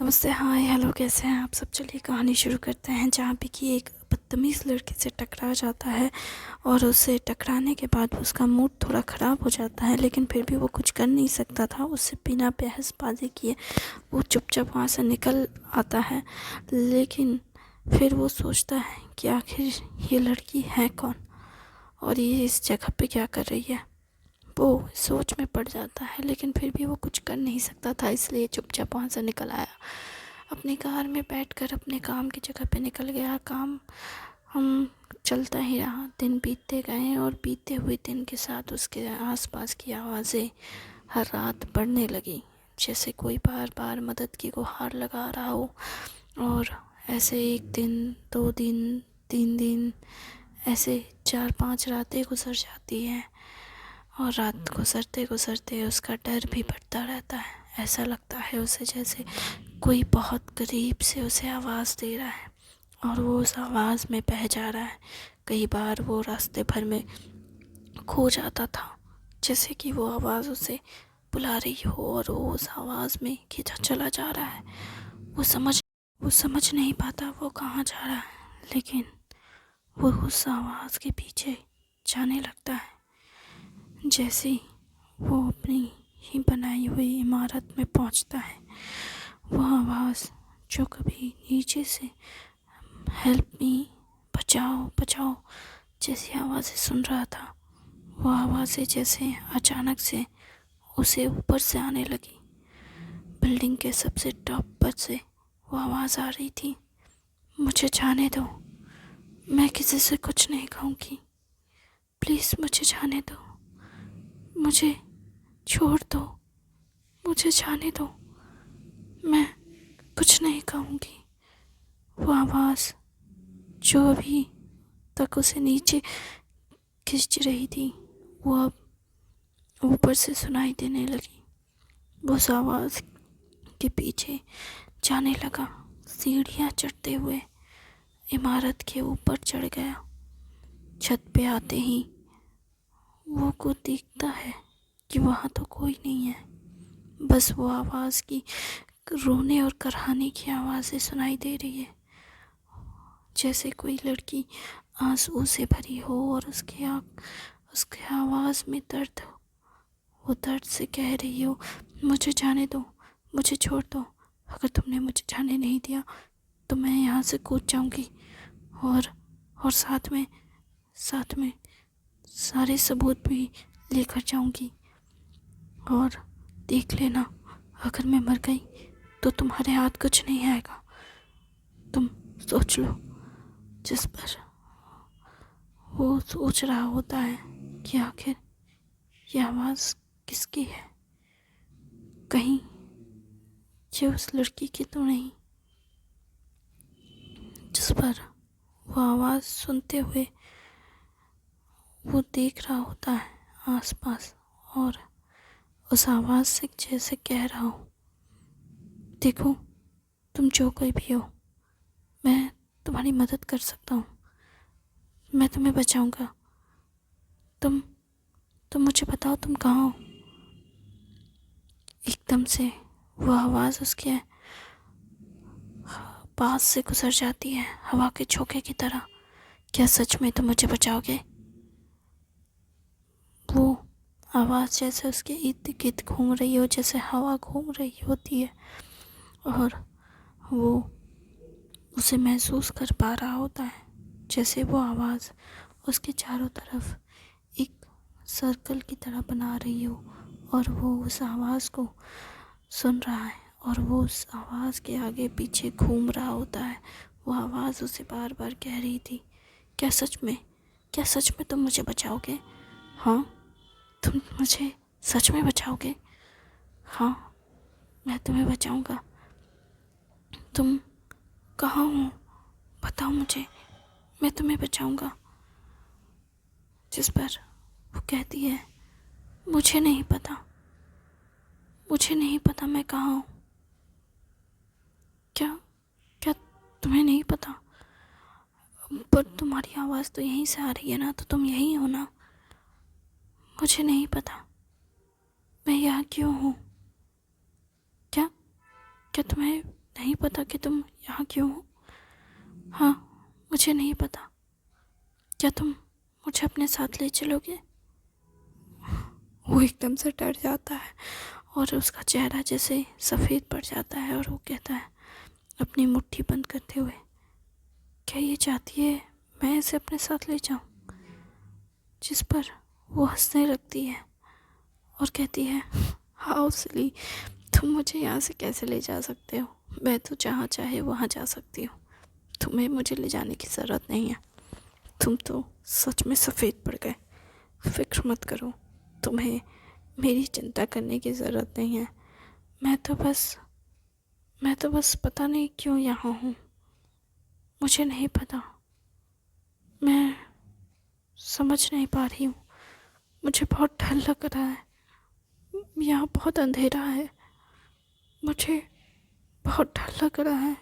नमस्ते, हाय, हेलो, कैसे हैं आप सब। चलिए कहानी शुरू करते हैं, जहाँ पे कि एक बदतमीज़ लड़के से टकरा जाता है और उससे टकराने के बाद उसका मूड थोड़ा ख़राब हो जाता है, लेकिन फिर भी वो कुछ कर नहीं सकता था। उससे बिना बहसबाजी किए वो चुपचाप वहाँ से निकल आता है। लेकिन फिर वो सोचता है कि आखिर ये लड़की है कौन और ये इस जगह पे क्या कर रही है। वो सोच में पड़ जाता है, लेकिन फिर भी वो कुछ कर नहीं सकता था, इसलिए चुपचाप वहाँ से निकल आया। अपनी कार में बैठकर अपने काम की जगह पे निकल गया। काम हम चलता ही रहा, दिन बीतते गए और बीते हुए दिन के साथ उसके आसपास की आवाज़ें हर रात बढ़ने लगी, जैसे कोई बार बार मदद की गुहार लगा रहा हो। और ऐसे एक दिन, 2 दिन, 3 दिन, ऐसे 4-5 रातें गुजर जाती हैं और रात गुजरते गुजरते उसका डर भी बढ़ता रहता है। ऐसा लगता है उसे जैसे कोई बहुत करीब से उसे आवाज़ दे रहा है और वो उस आवाज़ में बह जा रहा है। कई बार वो रास्ते भर में खो जाता था, जैसे कि वो आवाज़ उसे बुला रही हो और वो उस आवाज़ में खींचा चला जा रहा है। वो समझ नहीं पाता वो कहाँ जा रहा है, लेकिन वो उस आवाज़ के पीछे जाने लगता है। जैसे ही वो अपनी ही बनाई हुई इमारत में पहुंचता है, वो आवाज़ जो कभी नीचे से हेल्प मी, बचाओ बचाओ जैसी आवाज़ें सुन रहा था, वो आवाज़ें जैसे अचानक से उसे ऊपर से आने लगी। बिल्डिंग के सबसे टॉप पर से वो आवाज़ आ रही थी, मुझे जाने दो, मैं किसी से कुछ नहीं कहूँगी, प्लीज़ मुझे जाने दो, मुझे छोड़ दो, मुझे जाने दो, मैं कुछ नहीं कहूँगी। वो आवाज़ जो अभी तक उसे नीचे खींच रही थी, वो अब ऊपर से सुनाई देने लगी। वो उस आवाज़ के पीछे जाने लगा, सीढ़ियाँ चढ़ते हुए इमारत के ऊपर चढ़ गया। छत पे आते ही वो को दिखता है कि वहाँ तो कोई नहीं है, बस वो आवाज़ की रोने और कराहने की आवाज़ें सुनाई दे रही है, जैसे कोई लड़की आंसू से भरी हो और उसके आवाज़ में दर्द हो। वो दर्द से कह रही हो, मुझे जाने दो, मुझे छोड़ दो, अगर तुमने मुझे जाने नहीं दिया तो मैं यहाँ से कूद जाऊँगी और साथ में सारे सबूत भी लेकर जाऊँगी। और देख लेना, अगर मैं मर गई तो तुम्हारे हाथ कुछ नहीं आएगा। तुम सोच लो। जिस पर वो सोच रहा होता है कि आखिर ये आवाज़ किसकी है, कहीं ये उस लड़की की तो नहीं। जिस पर वो आवाज़ सुनते हुए वो देख रहा होता है आसपास और उस आवाज़ से जैसे कह रहा हो, देखो तुम जो कोई भी हो, मैं तुम्हारी मदद कर सकता हूँ, मैं तुम्हें बचाऊँगा, तुम मुझे बताओ तुम कहाँ हो। एकदम से वो आवाज़ उसके पास से गुजर जाती है, हवा के झोंके की तरह। क्या सच में तुम मुझे बचाओगे? वो आवाज़ जैसे उसके इर्द गिर्द घूम रही हो, जैसे हवा घूम रही होती है, और वो उसे महसूस कर पा रहा होता है, जैसे वो आवाज़ उसके चारों तरफ एक सर्कल की तरह बना रही हो और वो उस आवाज़ को सुन रहा है और वो उस आवाज़ के आगे पीछे घूम रहा होता है। वो आवाज़ उसे बार बार कह रही थी, क्या सच में तुम मुझे बचाओगे? हाँ, तुम मुझे सच में बचाओगे? हाँ, मैं तुम्हें बचाऊंगा। तुम कहाँ हो? बताओ मुझे, मैं तुम्हें बचाऊंगा। जिस पर वो कहती है, मुझे नहीं पता मैं कहाँ हूँ। क्या क्या तुम्हें नहीं पता? पर तुम्हारी आवाज़ तो यहीं से आ रही है ना, तो तुम यहीं हो ना? मुझे नहीं पता मैं यहाँ क्यों हूँ। क्या क्या तुम्हें नहीं पता कि तुम यहाँ क्यों हो? हाँ, मुझे नहीं पता। क्या तुम मुझे अपने साथ ले चलोगे? वो एकदम से डर जाता है और उसका चेहरा जैसे सफ़ेद पड़ जाता है और वो कहता है अपनी मुट्ठी बंद करते हुए, क्या ये चाहती है मैं इसे अपने साथ ले जाऊं? जिस पर वो हंसने लगती है और कहती है, हाउ सिली, तुम मुझे यहाँ से कैसे ले जा सकते हो? मैं तो जहाँ चाहे वहाँ जा सकती हूँ, तुम्हें मुझे ले जाने की ज़रूरत नहीं है। तुम तो सच में सफ़ेद पड़ गए। फिक्र मत करो, तुम्हें मेरी चिंता करने की ज़रूरत नहीं है। मैं तो बस पता नहीं क्यों यहाँ हूँ, मुझे नहीं पता। मैं समझ नहीं पा रही हूँ। मुझे बहुत डर लग रहा है, यहाँ बहुत अंधेरा है, मुझे बहुत डर लग रहा है।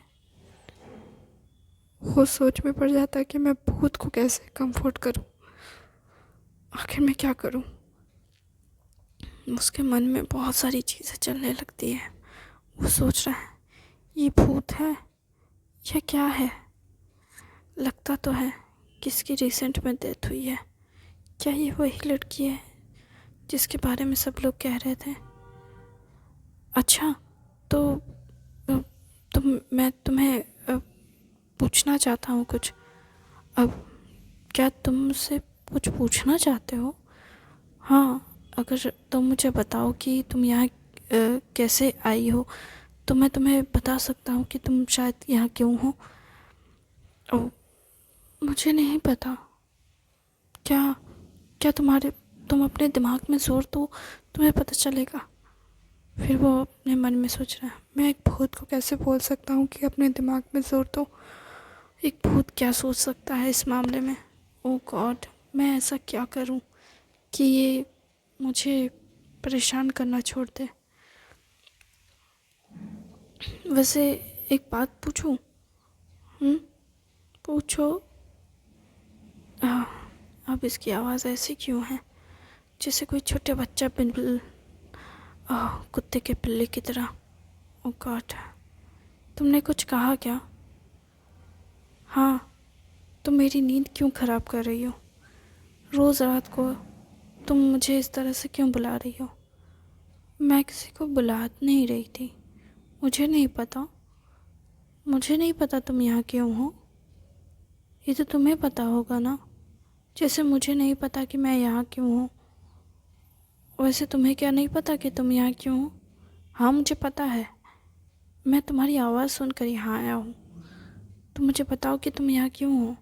वो सोच में पड़ जाता है कि मैं भूत को कैसे कंफर्ट करूं, आखिर मैं क्या करूं। उसके मन में बहुत सारी चीज़ें चलने लगती है। वो सोच रहा है ये भूत है या क्या है? लगता तो है कि इसकी रिसेंट में डेथ हुई है। क्या ये वही लड़की है जिसके बारे में सब लोग कह रहे थे? अच्छा, तो मैं तुम्हें पूछना चाहता हूँ कुछ। अब क्या तुम मुझसे कुछ पूछना चाहते हो? हाँ, अगर तुम मुझे बताओ कि तुम यहाँ कैसे आई हो तो मैं तुम्हें बता सकता हूँ कि तुम शायद यहाँ क्यों हो। ओ, मुझे नहीं पता। क्या क्या तुम अपने दिमाग में जोर दो, तुम्हें पता चलेगा। फिर वो अपने मन में सोच रहा है, मैं एक भूत को कैसे बोल सकता हूँ कि अपने दिमाग में जोर दो? एक भूत क्या सोच सकता है इस मामले में? ओ गॉड, मैं ऐसा क्या करूँ कि ये मुझे परेशान करना छोड़ दे। वैसे एक बात पूछूं? पूछो। अब इसकी आवाज़ ऐसी क्यों है जैसे कोई छोटे बच्चा बिल्कुल कुत्ते के पिल्ले की तरह। ओ गॉड, तुमने कुछ कहा क्या? हाँ, तुम मेरी नींद क्यों ख़राब कर रही हो? रोज़ रात को तुम मुझे इस तरह से क्यों बुला रही हो? मैं किसी को बुला नहीं रही थी। मुझे नहीं पता तुम यहाँ क्यों हो। ये तो तुम्हें पता होगा ना, जैसे मुझे नहीं पता कि मैं यहाँ क्यों हूँ। वैसे तुम्हें क्या नहीं पता कि तुम यहाँ क्यों हो? हाँ, मुझे पता है। मैं तुम्हारी आवाज़ सुनकर यहाँ आया हूँ। तुम मुझे बताओ कि तुम यहाँ क्यों हो,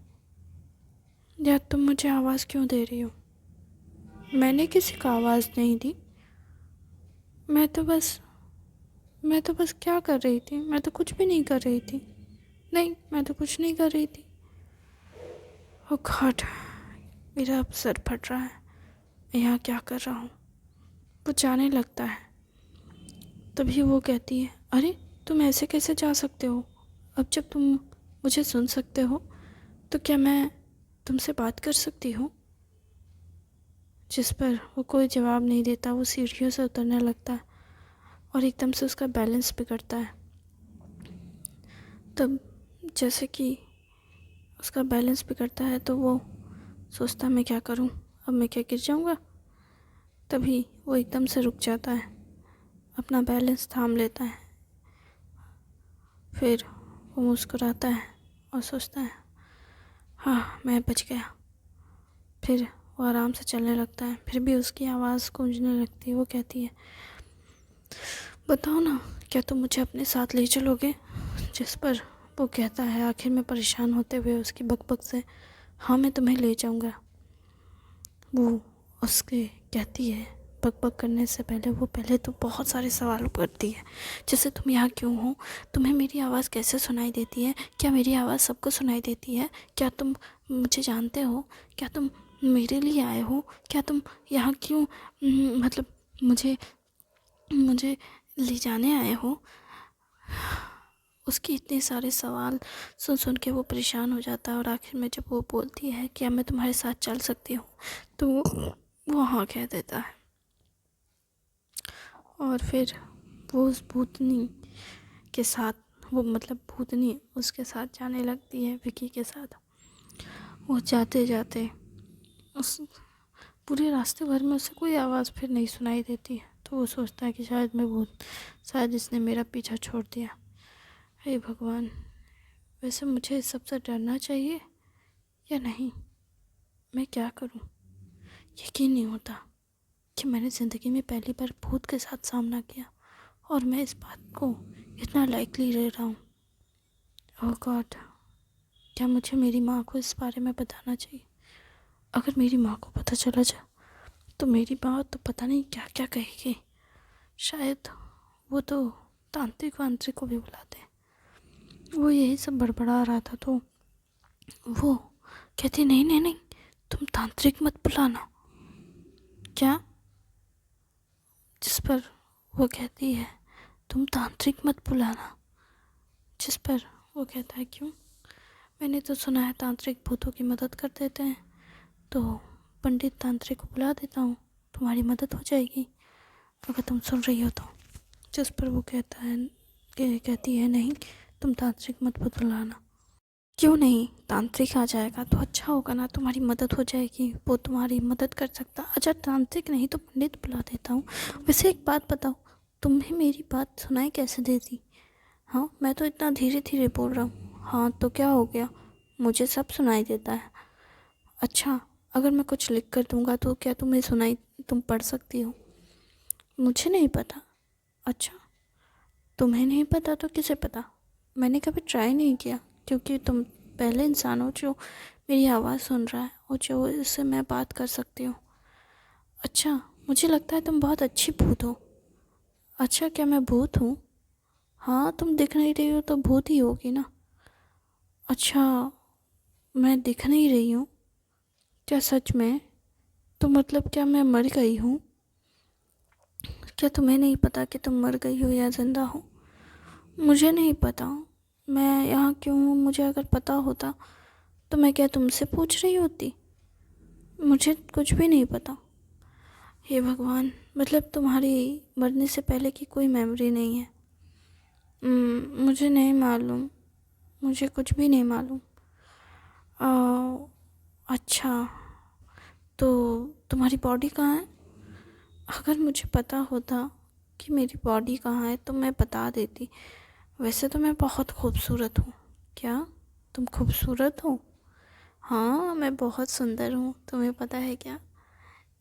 या तुम मुझे आवाज़ क्यों दे रही हो? मैंने किसी को आवाज़ नहीं दी। मैं तो बस क्या कर रही थी? मैं तो कुछ भी नहीं कर रही थी। नहीं, मैं तो कुछ नहीं कर रही थी। ओ गॉड, मेरा अब सर फट रहा है। मैं यहाँ क्या कर रहा हूँ? वो जाने लगता है। तभी वो कहती है, अरे तुम ऐसे कैसे जा सकते हो? अब जब तुम मुझे सुन सकते हो तो क्या मैं तुमसे बात कर सकती हूँ? जिस पर वो कोई जवाब नहीं देता। वो सीढ़ियों से उतरने लगता है और एकदम से उसका बैलेंस बिगड़ता है। तब जैसे कि उसका बैलेंस बिगड़ता है तो वो सोचता, मैं क्या करूं, अब मैं क्या गिर जाऊंगा? तभी वो एकदम से रुक जाता है, अपना बैलेंस थाम लेता है। फिर वो मुस्कुराता है और सोचता है, हाँ मैं बच गया। फिर वो आराम से चलने लगता है। फिर भी उसकी आवाज़ गूंजने लगती है। वो कहती है, बताओ ना, क्या तुम मुझे अपने साथ ले चलोगे? जिस पर वो कहता है आखिर में परेशान होते हुए उसकी बकबक से, हाँ मैं तुम्हें ले जाऊंगा। वो उसके कहती है, बकबक करने से पहले वो पहले तो बहुत सारे सवाल करती है, जैसे तुम यहाँ क्यों हो? तुम्हें मेरी आवाज़ कैसे सुनाई देती है? क्या मेरी आवाज़ सबको सुनाई देती है? क्या तुम मुझे जानते हो? क्या तुम मेरे लिए आए हो? क्या तुम यहाँ क्यों मतलब मुझे मुझे ले जाने आए हो? उसके इतने सारे सवाल सुन सुन के वो परेशान हो जाता है और आखिर में जब वो बोलती है, क्या मैं तुम्हारे साथ चल सकती हूँ, तो वो हाँ कह देता है। और फिर वो उस भूतनी के साथ वो मतलब भूतनी उसके साथ जाने लगती है, विकी के साथ। वो जाते जाते उस पूरे रास्ते भर में उसे कोई आवाज़ फिर नहीं सुनाई देती है, तो वो सोचता है कि शायद मैं भूत, शायद इसने मेरा पीछा छोड़ दिया। हे भगवान, वैसे मुझे इस सबसे डरना चाहिए या नहीं? मैं क्या करूं? यकीन नहीं होता कि मैंने ज़िंदगी में पहली बार भूत के साथ सामना किया और मैं इस बात को इतना लाइकली ले रहा हूँ। ओह गॉड, क्या मुझे मेरी माँ को इस बारे में बताना चाहिए? अगर मेरी माँ को पता चला जाए तो मेरी माँ तो पता नहीं क्या क्या कहेगी। शायद वो तो तांत्रिक वांत्रिक को भी बुलाते हैं। वो यही सब बड़बड़ा रहा था तो वो कहती, नहीं नहीं नहीं, तुम तांत्रिक मत बुलाना। क्या? जिस पर वो कहती है, तुम तांत्रिक मत बुलाना। जिस पर वो कहता है, क्यों? मैंने तो सुना है तांत्रिक भूतों की मदद कर देते हैं, तो पंडित तांत्रिक को बुला देता हूँ, तुम्हारी मदद हो जाएगी अगर तुम सुन रही हो तो। जिस पर वो कहती है, नहीं, तुम तांत्रिक मत बुलाना। क्यों नहीं? तांत्रिक आ जाएगा तो अच्छा होगा ना, तुम्हारी मदद हो जाएगी, वो तुम्हारी मदद कर सकता। अच्छा, तांत्रिक नहीं तो पंडित बुला देता हूँ। वैसे एक बात बताओ, तुम्हें मेरी बात सुनाई कैसे देती? हाँ, मैं तो इतना धीरे धीरे बोल रहा हूँ। हाँ तो क्या हो गया, मुझे सब सुनाई देता है। अच्छा, अगर मैं कुछ लिख कर दूँगा तो क्या तुम पढ़ सकती हो? मुझे नहीं पता। अच्छा, तुम्हें नहीं पता तो किसे पता? मैंने कभी ट्राई नहीं किया, क्योंकि तुम पहले इंसान हो जो मेरी आवाज़ सुन रहा है और जो इससे मैं बात कर सकती हूँ। अच्छा, मुझे लगता है तुम बहुत अच्छी भूत हो। अच्छा, क्या मैं भूत हूँ? हाँ, तुम दिख नहीं रही हो तो भूत ही होगी ना। अच्छा, मैं दिख नहीं रही हूँ? क्या सच में? तो मतलब क्या मैं मर गई हूँ? क्या तुम्हें नहीं पता कि तुम मर गई हो या ज़िंदा हो? मुझे नहीं पता। मैं यहाँ क्यों हूँ, मुझे अगर पता होता तो मैं क्या तुमसे पूछ रही होती? मुझे कुछ भी नहीं पता। हे भगवान, मतलब तुम्हारी मरने से पहले की कोई मेमोरी नहीं है? मुझे नहीं मालूम, मुझे कुछ भी नहीं मालूम। अच्छा, तो तुम्हारी बॉडी कहाँ है? अगर मुझे पता होता कि मेरी बॉडी कहाँ है तो मैं बता देती। वैसे तो मैं बहुत खूबसूरत हूँ। क्या तुम खूबसूरत हो? हाँ, मैं बहुत सुंदर हूँ, तुम्हें पता है क्या?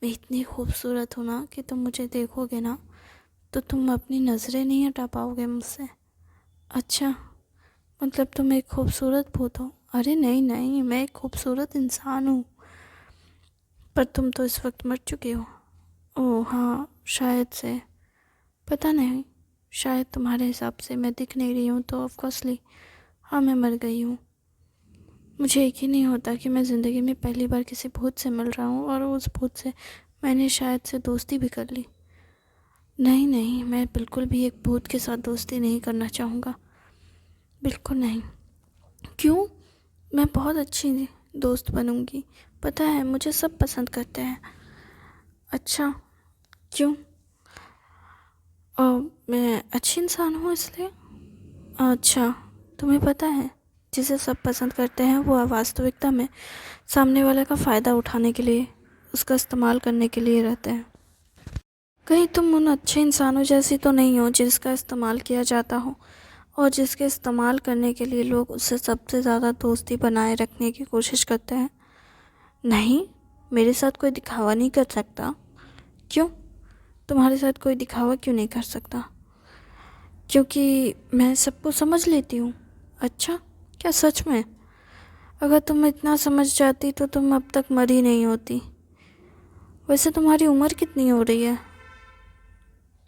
मैं इतनी खूबसूरत हूँ ना कि तुम मुझे देखोगे ना तो तुम अपनी नज़रें नहीं हटा पाओगे मुझसे। अच्छा, मतलब तुम एक खूबसूरत भूत हो? अरे नहीं नहीं, मैं एक खूबसूरत इंसान हूँ। पर तुम तो इस वक्त मर चुके हो। ओह हाँ, शायद से, पता नहीं, शायद तुम्हारे हिसाब से मैं दिख नहीं रही हूँ तो ऑफकोर्सली हाँ, मैं मर गई हूँ। मुझे यकीन नहीं होता कि मैं ज़िंदगी में पहली बार किसी भूत से मिल रहा हूँ और उस भूत से मैंने शायद से दोस्ती भी कर ली। नहीं नहीं, मैं बिल्कुल भी एक भूत के साथ दोस्ती नहीं करना चाहूँगा, बिल्कुल नहीं। क्यों? मैं बहुत अच्छी दोस्त बनूँगी, पता है मुझे सब पसंद करते हैं। अच्छा, क्यों? मैं अच्छी इंसान हूँ इसलिए? अच्छा, तुम्हें पता है जिसे सब पसंद करते हैं वो वास्तविकता में सामने वाले का फ़ायदा उठाने के लिए, उसका इस्तेमाल करने के लिए रहते हैं। कहीं तुम उन अच्छे इंसानों जैसी तो नहीं हो जिसका इस्तेमाल किया जाता हो और जिसके इस्तेमाल करने के लिए लोग उससे सबसे ज़्यादा दोस्ती बनाए रखने की कोशिश करते हैं? नहीं, मेरे साथ कोई दिखावा नहीं कर सकता। क्यों? तुम्हारे साथ कोई दिखावा क्यों नहीं कर सकता? क्योंकि मैं सबको समझ लेती हूँ। अच्छा, क्या सच में? अगर तुम इतना समझ जाती तो तुम अब तक मरी नहीं होती। वैसे तुम्हारी उम्र कितनी हो रही है?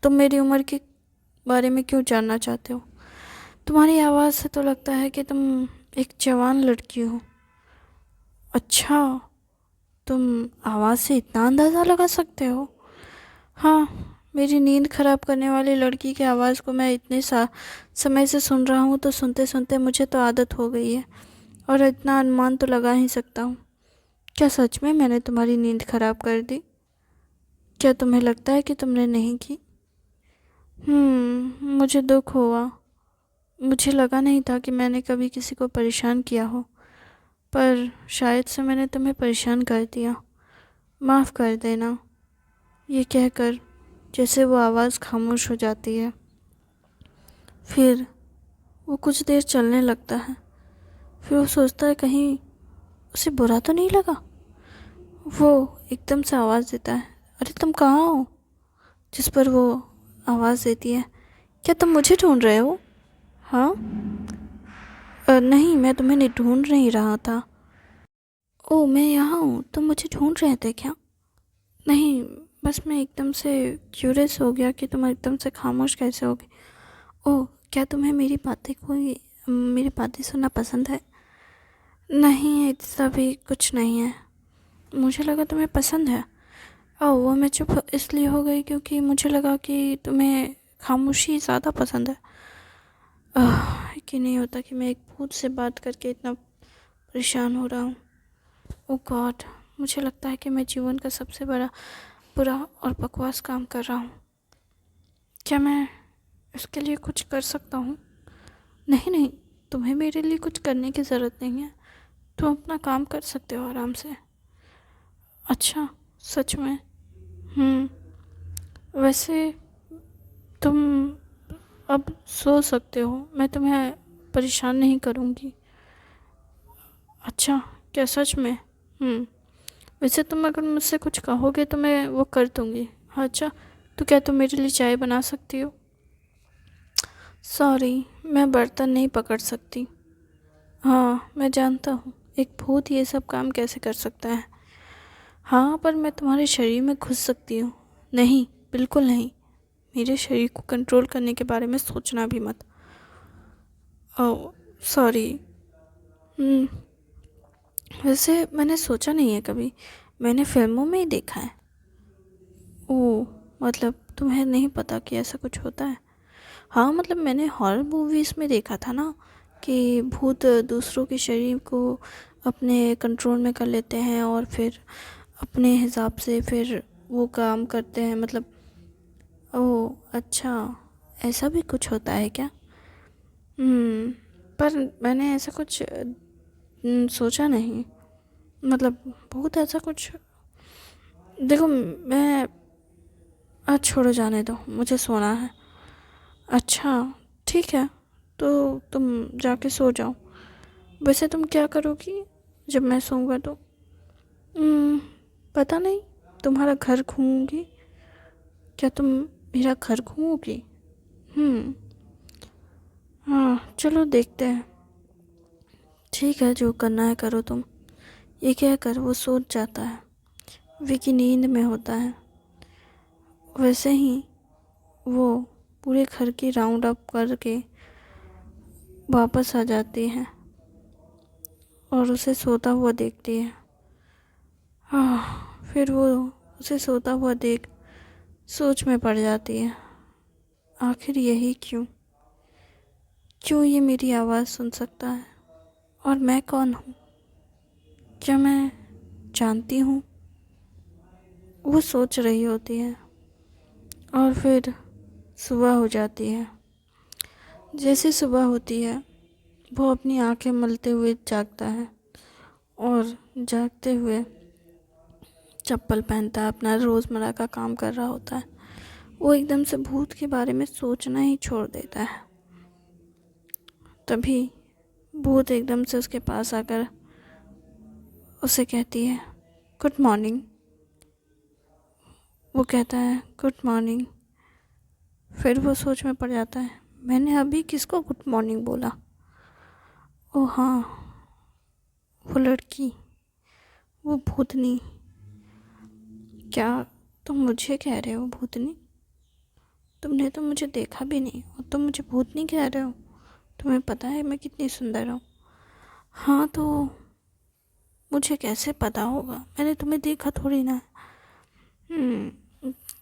तुम मेरी उम्र के बारे में क्यों जानना चाहते हो? तुम्हारी आवाज़ से तो लगता है कि तुम एक जवान लड़की हो। अच्छा, तुम आवाज़ से इतना अंदाज़ा लगा सकते हो? हाँ, मेरी नींद ख़राब करने वाली लड़की की आवाज़ को मैं इतने समय से सुन रहा हूँ तो सुनते सुनते मुझे तो आदत हो गई है और इतना अनुमान तो लगा ही सकता हूँ। क्या सच में मैंने तुम्हारी नींद ख़राब कर दी? क्या तुम्हें लगता है कि तुमने नहीं की? मुझे दुख हुआ। मुझे लगा नहीं था कि मैंने कभी किसी को परेशान किया हो, पर शायद से मैंने तुम्हें परेशान कर दिया। माफ़ कर देना। ये कहकर जैसे वो आवाज़ खामोश हो जाती है। फिर वो कुछ देर चलने लगता है। फिर वो सोचता है कहीं उसे बुरा तो नहीं लगा। वो एकदम से आवाज़ देता है, अरे तुम कहाँ हो? जिस पर वो आवाज़ देती है, क्या तुम मुझे ढूंढ रहे हो? हाँ। नहीं, मैं तुम्हें नहीं ढूंढ नहीं रहा था। ओ, मैं यहाँ हूँ, तुम मुझे ढूंढ रहे थे क्या? नहीं, बस मैं एकदम से क्यूरियस हो गया कि तुम एकदम से खामोश कैसे हो गई। ओह, क्या तुम्हें मेरी बातें सुनना पसंद है? नहीं, ऐसा भी कुछ नहीं है। मुझे लगा तुम्हें पसंद है। ओह, वो मैं चुप इसलिए हो गई क्योंकि मुझे लगा कि तुम्हें खामोशी ज़्यादा पसंद है। कि नहीं होता कि मैं एक भूत से बात करके इतना परेशान हो रहा हूँ। ओह गॉड, मुझे लगता है कि मैं जीवन का सबसे बड़ा बुरा और बकवास काम कर रहा हूँ। क्या मैं इसके लिए कुछ कर सकता हूँ? नहीं नहीं, तुम्हें मेरे लिए कुछ करने की ज़रूरत नहीं है। तुम अपना काम कर सकते हो आराम से। अच्छा, सच में? वैसे तुम अब सो सकते हो, मैं तुम्हें परेशान नहीं करूँगी। अच्छा, क्या सच में? वैसे तुम अगर मुझसे कुछ कहोगे तो मैं वो कर दूँगी। हाँ, अच्छा, तो क्या तुम मेरे लिए चाय बना सकती हो? सॉरी, मैं बर्तन नहीं पकड़ सकती। हाँ, मैं जानता हूँ, एक भूत ये सब काम कैसे कर सकता है। हाँ, पर मैं तुम्हारे शरीर में घुस सकती हूँ। नहीं, बिल्कुल नहीं। मेरे शरीर को कंट्रोल करने के बारे में सोचना भी मत। ओह, सॉरी। हम्म, वैसे मैंने सोचा नहीं है कभी, मैंने फिल्मों में ही देखा है। ओह, मतलब तुम्हें नहीं पता कि ऐसा कुछ होता है? हाँ, मतलब मैंने हॉरर मूवीज़ में देखा था ना कि भूत दूसरों के शरीर को अपने कंट्रोल में कर लेते हैं और फिर अपने हिसाब से फिर वो काम करते हैं, मतलब। ओह अच्छा, ऐसा भी कुछ होता है क्या? पर मैंने ऐसा कुछ सोचा नहीं, मतलब बहुत ऐसा कुछ। देखो, मैं आज छोड़ो, जाने दो, मुझे सोना है। अच्छा, ठीक है, तो तुम जाके सो जाओ। वैसे तुम क्या करोगी जब मैं सोऊंगा तो? हम्म, पता नहीं, तुम्हारा घर घूमूंगी। क्या तुम मेरा घर घूमोगी? हम्म, हाँ, चलो देखते हैं। ठीक है, जो करना है करो तुम। ये कहकर वो सोच जाता है। विकी नींद में होता है। वैसे ही वो पूरे घर की राउंड अप करके वापस आ जाती है और उसे सोता हुआ देखती है। फिर वो उसे सोता हुआ देख सोच में पड़ जाती है। आखिर यही क्यों? क्यों ये मेरी आवाज़ सुन सकता है? और मैं कौन हूँ? क्या मैं जानती हूँ? वो सोच रही होती है और फिर सुबह हो जाती है। जैसे सुबह होती है, वो अपनी आंखें मलते हुए जागता है और जागते हुए चप्पल पहनता है, अपना रोज़मर्रा का काम कर रहा होता है। वो एकदम से भूत के बारे में सोचना ही छोड़ देता है। तभी भूत एकदम से उसके पास आकर उसे कहती है, गुड मॉर्निंग। वो कहता है, गुड मॉर्निंग। फिर वो सोच में पड़ जाता है, मैंने अभी किसको गुड मॉर्निंग बोला? ओ हाँ, वो लड़की, वो भूतनी। क्या तुम मुझे कह रहे हो भूतनी? तुमने तो मुझे देखा भी नहीं और तुम मुझे भूतनी कह रहे हो? तुम्हें पता है मैं कितनी सुंदर हूँ? हाँ, तो मुझे कैसे पता होगा, मैंने तुम्हें देखा थोड़ी ना।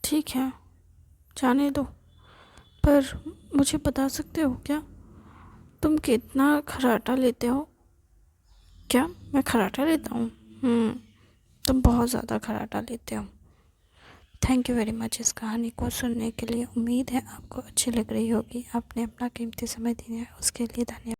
ठीक है, जाने दो। पर मुझे बता सकते हो क्या, तुम कितना खर्राटा लेते हो? क्या मैं खर्राटा लेता हूँ? तुम बहुत ज़्यादा खर्राटा लेते हो। थैंक यू वेरी मच इस कहानी को सुनने के लिए। उम्मीद है आपको अच्छी लग रही होगी। आपने अपना कीमती समय दिया है उसके लिए धन्यवाद।